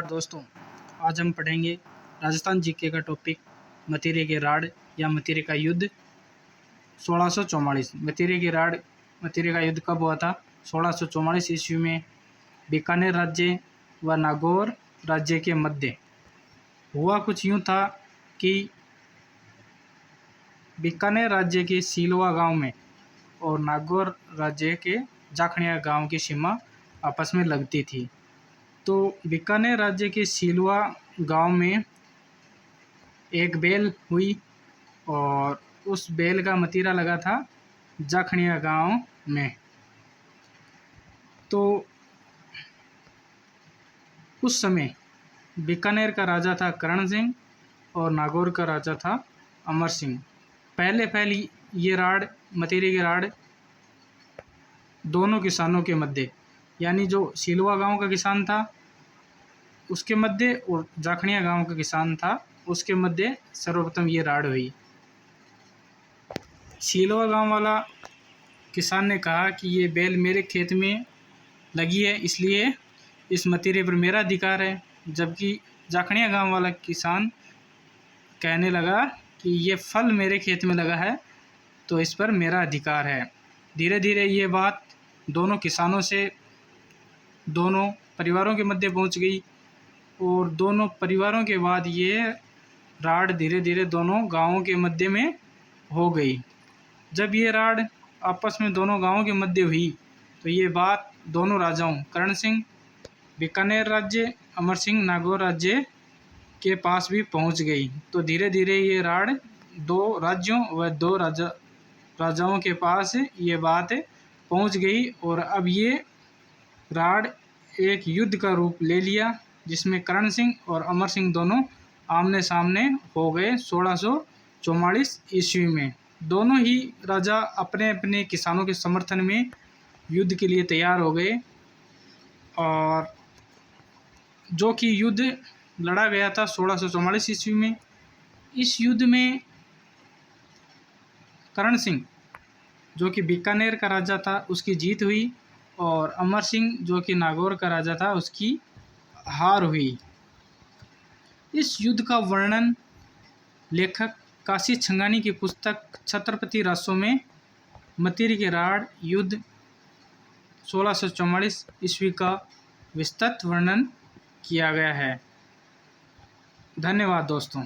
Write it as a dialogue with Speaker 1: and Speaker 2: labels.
Speaker 1: दोस्तों, आज हम पढ़ेंगे राजस्थान जीके का टॉपिक मतीरे के राड़ या मतीरे का युद्ध 1644। मतीरे का युद्ध कब हुआ था? 1644 ईस्वी में बीकानेर राज्य व नागौर राज्य के मध्य। हुआ कुछ यूँ था कि बीकानेर राज्य के सीलवा गांव में और नागौर राज्य के जाखणिया गांव की सीमा आपस में लगती थी। तो बीकानेर राज्य के सीलवा गांव में एक बेल हुई और उस बेल का मतीरा लगा था जाखणिया गांव में। तो उस समय बीकानेर का राजा था करण सिंह और नागौर का राजा था अमर सिंह। पहले ये राड़, मतीरे की राड़ दोनों किसानों के मध्य, यानी जो सीलवा गांव का किसान था उसके मध्य और जाखणिया गांव का किसान था उसके मध्य सर्वप्रथम ये राड़ हुई। सीलवा गांव वाला किसान ने कहा कि ये बेल मेरे खेत में लगी है, इसलिए इस मतीरे पर मेरा अधिकार है। जबकि जाखणिया गांव वाला किसान कहने लगा कि ये फल मेरे खेत में लगा है तो इस पर मेरा अधिकार है। धीरे धीरे ये बात दोनों किसानों से दोनों परिवारों के मध्य पहुंच गई और दोनों परिवारों के बाद ये राड़ धीरे धीरे दोनों गांवों के मध्य में हो गई। जब ये राड़ आपस में दोनों गांवों के मध्य हुई तो ये बात दोनों राजाओं करण सिंह बीकानेर राज्य, अमर सिंह नागौर राज्य के पास भी पहुंच गई। तो धीरे धीरे ये राड़ दो राज्यों व दो राजाओं के पास ये बात पहुंच गई और अब ये राड़ एक युद्ध का रूप ले लिया, जिसमें करण सिंह और अमर सिंह दोनों आमने सामने हो गए 1644 ईस्वी में। दोनों ही राजा अपने अपने किसानों के समर्थन में युद्ध के लिए तैयार हो गए और जो कि युद्ध लड़ा गया था 1644 ईस्वी में। इस युद्ध में करण सिंह जो कि बीकानेर का राजा था उसकी जीत हुई और अमर सिंह जो कि नागौर का राजा था उसकी हार हुई। इस युद्ध का वर्णन लेखक काशी छंगानी की पुस्तक छत्रपति रासो में मतीरे के राड़ युद्ध 1644 ईस्वी का विस्तृत वर्णन किया गया है। धन्यवाद दोस्तों।